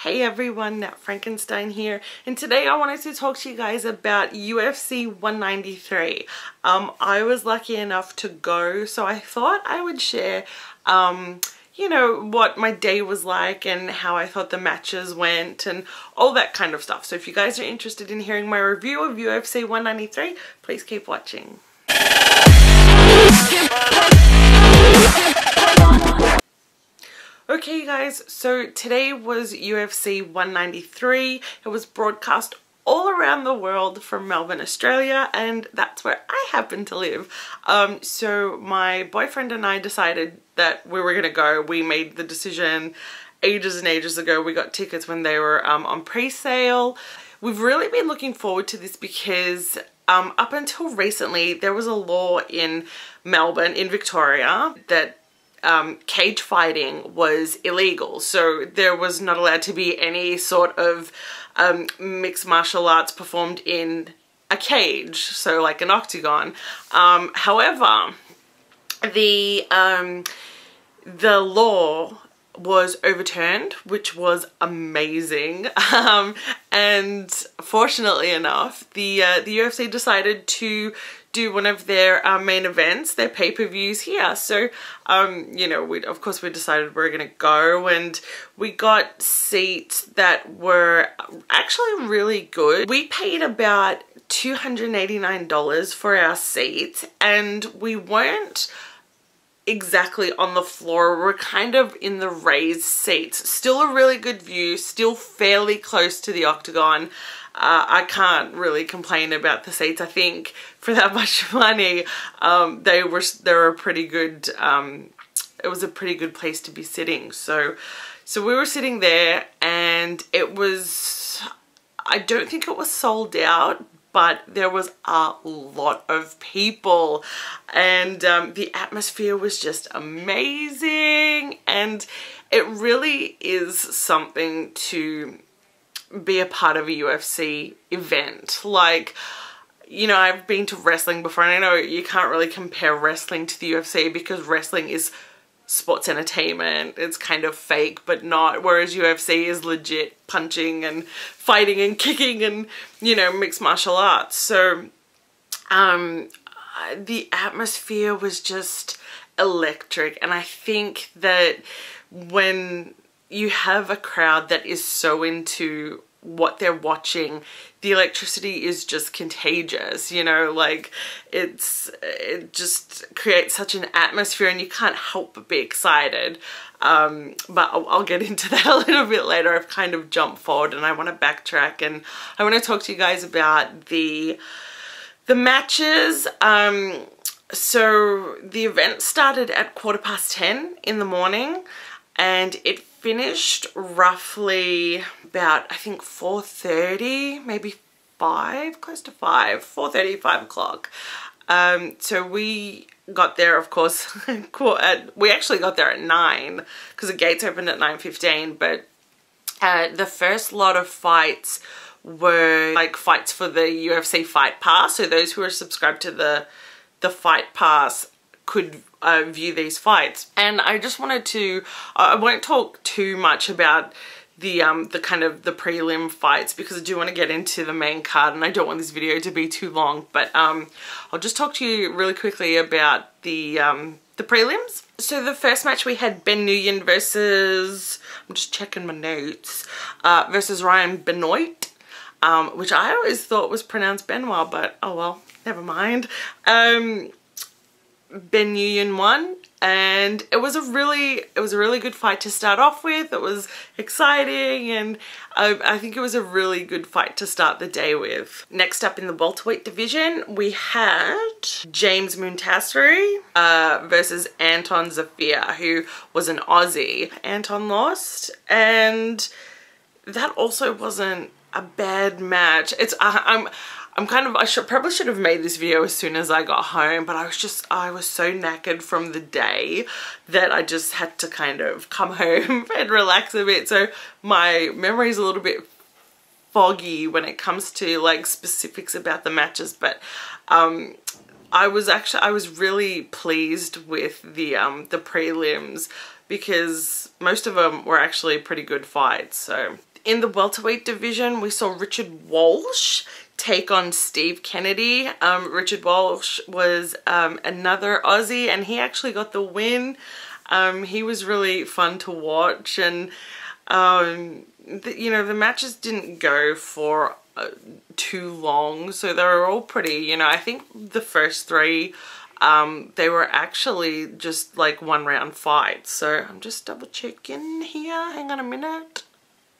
Hey everyone, Nat Frankenstein here, and today I wanted to talk to you guys about UFC 193. I was lucky enough to go, so I thought I would share, you know, what my day was like and how I thought the matches went and all that kind of stuff. So if you guys are interested in hearing my review of UFC 193, please keep watching. Okay guys, so today was UFC 193. It was broadcast all around the world from Melbourne, Australia, and that's where I happen to live. So my boyfriend and I decided that we were gonna go. We made the decision ages and ages ago. We got tickets when they were on pre-sale. We've really been looking forward to this because up until recently there was a law in Melbourne, in Victoria, that cage fighting was illegal, so there was not allowed to be any sort of mixed martial arts performed in a cage, so like an octagon. However, the law was overturned, which was amazing, and fortunately enough, the UFC decided to do one of their main events, their pay-per-views here. So, you know, of course we decided we were gonna go, and we got seats that were actually really good. We paid about $289 for our seats, and we weren't exactly on the floor. We're kind of in the raised seats. Still a really good view, still fairly close to the octagon. I can't really complain about the seats. I think for that much money, they were a pretty good, it was a pretty good place to be sitting. So we were sitting there, and it was, I don't think it was sold out, but there was a lot of people, and the atmosphere was just amazing, and it really is something to be a part of a UFC event. Like, you know, I've been to wrestling before, and I know you can't really compare wrestling to the UFC because wrestling is sports entertainment. It's kind of fake, but not, whereas UFC is legit punching and fighting and kicking and, you know, mixed martial arts. So the atmosphere was just electric, and I think that when you have a crowd that is so into what they're watching, the electricity is just contagious, you know, like it just creates such an atmosphere, and you can't help but be excited. But I'll get into that a little bit later. I've kind of jumped forward, and I want to backtrack, and I want to talk to you guys about the matches. So the event started at 10:15 in the morning, and it finished roughly about, I think, 4:30, maybe 5, close to 5, 4:30, 5 o'clock. So we got there, of course, we actually got there at 9 because the gates opened at 9:15, but the first lot of fights were like fights for the UFC Fight Pass, so those who are subscribed to the Fight Pass could view these fights. And I just wanted to, I won't talk too much about the kind of the prelim fights because I do want to get into the main card, and I don't want this video to be too long, but I'll just talk to you really quickly about the prelims. So the first match we had Ben Nguyen versus, I'm just checking my notes, versus Ryan Benoit, which I always thought was pronounced Benoit, but oh well, never mind. Ben Nguyen won, and it was a really good fight to start off with. It was exciting, and I think it was a really good fight to start the day with. Next up in the welterweight division, we had James Muntasiri versus Anton Zafir, who was an Aussie. Anton lost, and that also wasn't a bad match. I'm kind of, probably should have made this video as soon as I got home, but I was so knackered from the day that I just had to kind of come home and relax a bit. So my memory is a little bit foggy when it comes to like specifics about the matches, but I was really pleased with the prelims because most of them were actually pretty good fights. So In the welterweight division, we saw Richard Walsh take on Steve Kennedy. Richard Walsh was another Aussie, and he actually got the win. He was really fun to watch, and you know, the matches didn't go for too long, so they were all pretty, you know, I think the first three they were actually just like 1 round fights. So I'm just double checking here, hang on a minute.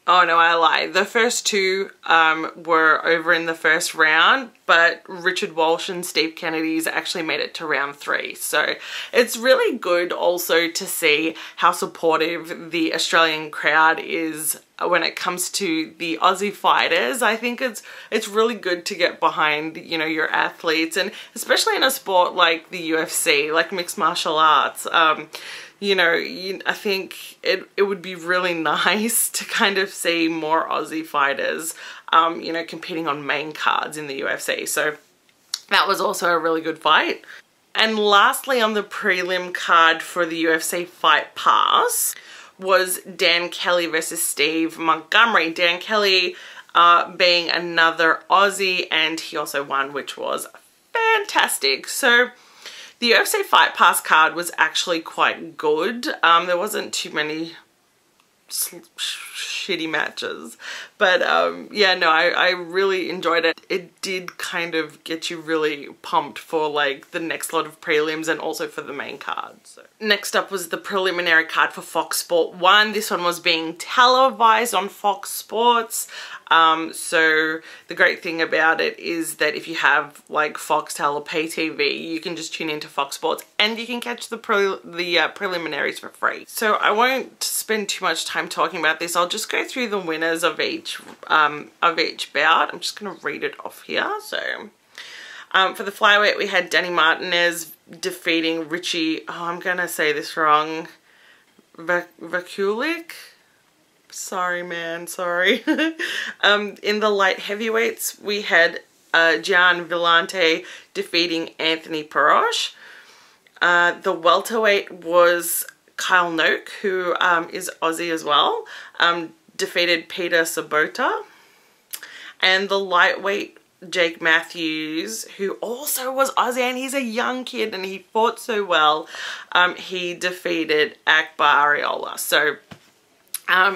Oh no, I lied. The first two were over in the first round, but Richard Walsh and Steve Kennedy's actually made it to round 3. So it's really good also to see how supportive the Australian crowd is when it comes to the Aussie fighters. I think it's really good to get behind, you know, your athletes, and especially in a sport like the UFC, like mixed martial arts. You know, I think it would be really nice to kind of see more Aussie fighters, you know, competing on main cards in the UFC. So that was also a really good fight. And lastly, on the prelim card for the UFC Fight Pass was Dan Kelly versus Steve Montgomery. Dan Kelly being another Aussie, and he also won, which was fantastic. So the UFC Fight Pass card was actually quite good. There wasn't too many shitty matches, but yeah, no, I really enjoyed it. It did kind of get you really pumped for like the next lot of prelims and also for the main card. So next up was the preliminary card for Fox Sport 1. This one was being televised on Fox Sports. So the great thing about it is that if you have like Foxtel or pay TV, you can just tune into Fox Sports and you can catch the preliminaries for free. So I won't spend too much time talking about this. I'll just go through the winners of each bout. I'm just going to read it off here. So for the flyweight, we had Danny Martinez defeating Richie, oh, I'm going to say this wrong, Vakulik. Sorry, man, sorry. In the light heavyweights, we had Gian Villante defeating Anthony Perosh. The welterweight was Kyle Noak, who is Aussie as well, defeated Peter Sabota. And the lightweight, Jake Matthews, who also was Aussie, and he's a young kid and he fought so well, he defeated Akbar Ariola. So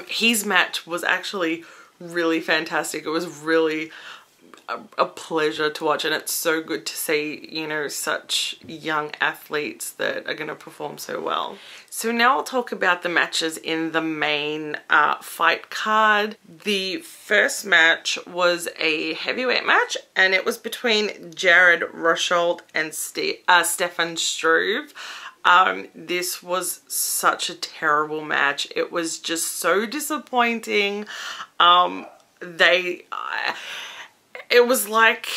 his match was actually really fantastic. It was really a pleasure to watch, and it's so good to see, you know, such young athletes that are going to perform so well. So now I'll talk about the matches in the main fight card. The first match was a heavyweight match, and it was between Jared Rosholt and Stefan Struve. This was such a terrible match. It was just so disappointing. It was like,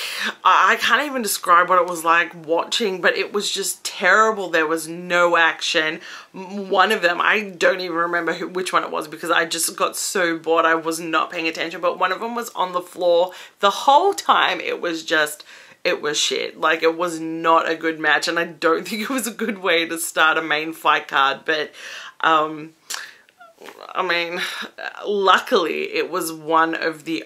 I can't even describe what it was like watching, but it was just terrible. There was no action. One of them, I don't even remember which one it was because I just got so bored I was not paying attention, but one of them was on the floor the whole time. It was shit. Like, it was not a good match, and I don't think it was a good way to start a main fight card, but I mean, luckily it was one of the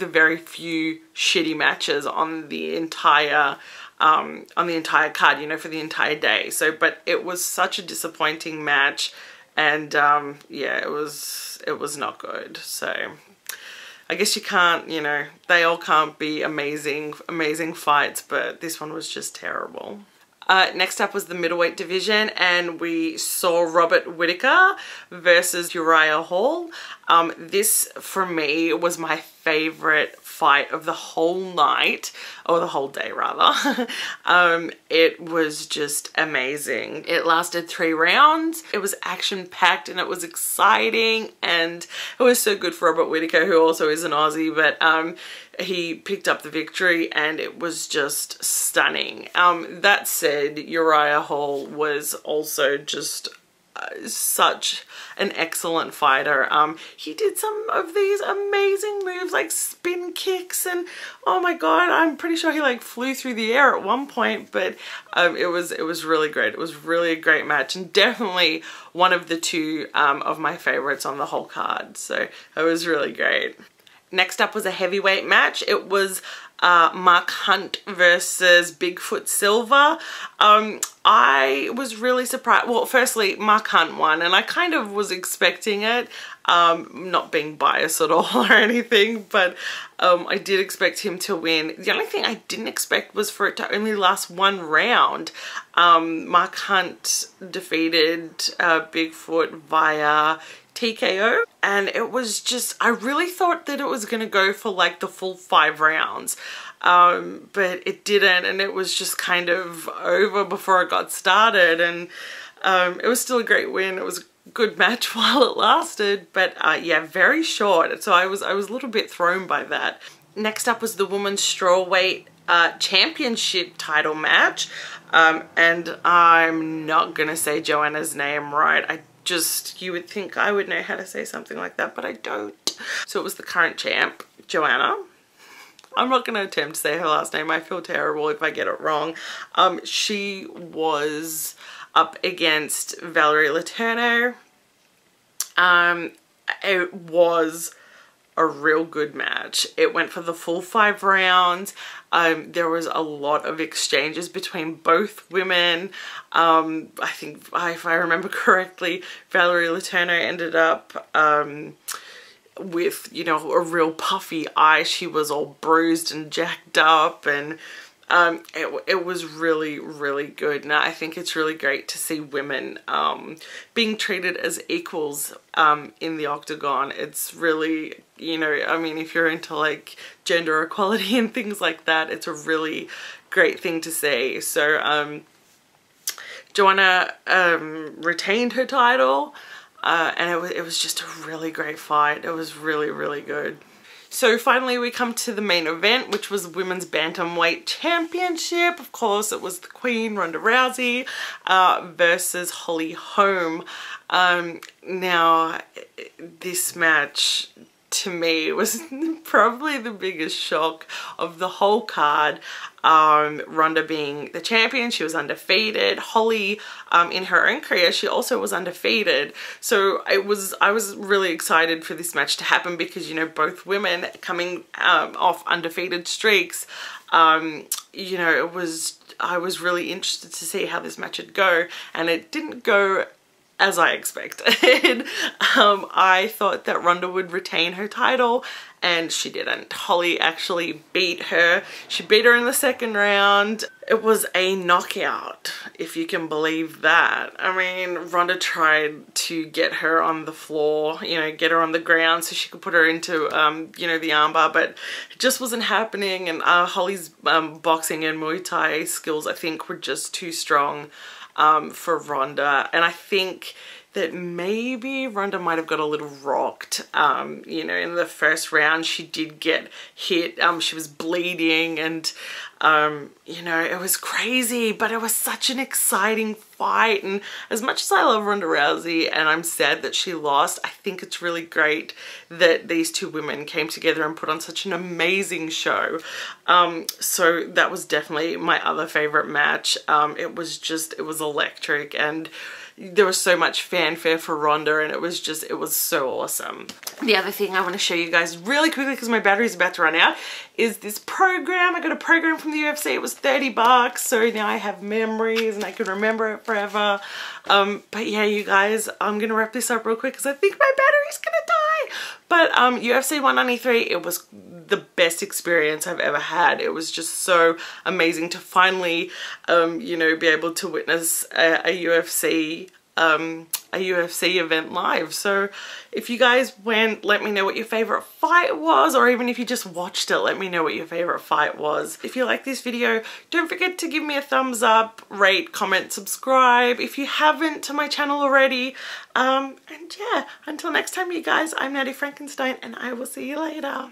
very few shitty matches on the entire card, you know, for the entire day. So, but it was such a disappointing match, and yeah, it was not good. So I guess you can't, you know, they all can't be amazing fights, but this one was just terrible. Next up was the middleweight division, and we saw Robert Whittaker versus Uriah Hall. This, for me, was my favorite fight of the whole night, or the whole day rather. It was just amazing. It lasted 3 rounds. It was action-packed and it was exciting, and it was so good for Robert Whittaker, who also is an Aussie, but he picked up the victory and it was just stunning. That said, Uriah Hall was also just such an excellent fighter. He did some of these amazing moves like spin kicks, and oh my god, I'm pretty sure he like flew through the air at one point, but it was really great. It was really a great match, and definitely one of the two of my favorites on the whole card. So it was really great. Next up was a heavyweight match. It was Mark Hunt versus Bigfoot Silva. I was really surprised. Well, firstly, Mark Hunt won, and I kind of was expecting it, not being biased at all or anything, but I did expect him to win. The only thing I didn't expect was for it to only last one round. Mark Hunt defeated Bigfoot via TKO, and it was just, I really thought that it was gonna go for like the full 5 rounds, but it didn't, and it was just kind of over before it got started, and it was still a great win. It was a good match while it lasted, but yeah, very short, so I was a little bit thrown by that. Next up was the women's strawweight championship title match, and I'm not gonna say Joanna's name right. You would think I would know how to say something like that, but I don't. So it was the current champ, Joanna. I'm not going to attempt to say her last name. I feel terrible if I get it wrong. She was up against Valerie Letourneau. It was a real good match. It went for the full 5 rounds. There was a lot of exchanges between both women. I think, if I remember correctly, Valerie Letourneau ended up with, you know, a real puffy eye. She was all bruised and jacked up, and it was really, really good. And I think it's really great to see women being treated as equals in the octagon. It's really, you know, I mean, if you're into like gender equality and things like that, it's a really great thing to see. So Joanna retained her title, and it was just a really great fight. It was really, really good. So finally we come to the main event, which was the Women's Bantamweight Championship. Of course, it was the Queen, Ronda Rousey, versus Holly Holm. Now, this match to me was probably the biggest shock of the whole card. Ronda being the champion, she was undefeated. Holly, in her own career, she also was undefeated. So I was really excited for this match to happen because, you know, both women coming off undefeated streaks, you know, I was really interested to see how this match would go, and it didn't go as I expected. I thought that Ronda would retain her title, and she didn't. Holly actually beat her. She beat her in the 2nd round. It was a knockout, if you can believe that. I mean, Ronda tried to get her on the floor, you know, get her on the ground so she could put her into, you know, the armbar, but it just wasn't happening, and Holly's boxing and Muay Thai skills, I think, were just too strong for Ronda. And I think that maybe Ronda might have got a little rocked. You know, in the 1st round she did get hit. She was bleeding, and you know, it was crazy, but it was such an exciting fight. And as much as I love Ronda Rousey and I'm sad that she lost, I think it's really great that these two women came together and put on such an amazing show. So that was definitely my other favorite match. It was electric, and there was so much fanfare for Ronda, and it was so awesome. The other thing I want to show you guys really quickly, because my battery's about to run out, is this program. I got a program from the UFC. It was 30 bucks, so now I have memories and I can remember it forever. But yeah, you guys, I'm gonna wrap this up real quick because I think my battery's gonna die. But UFC 193, it was the best experience I've ever had. It was just so amazing to finally, you know, be able to witness a UFC event live. So if you guys went, let me know what your favorite fight was, or even if you just watched it, let me know what your favorite fight was. If you like this video, don't forget to give me a thumbs up, rate, comment, subscribe if you haven't to my channel already. And yeah, until next time, you guys, I'm Natty Frankenstein, and I will see you later.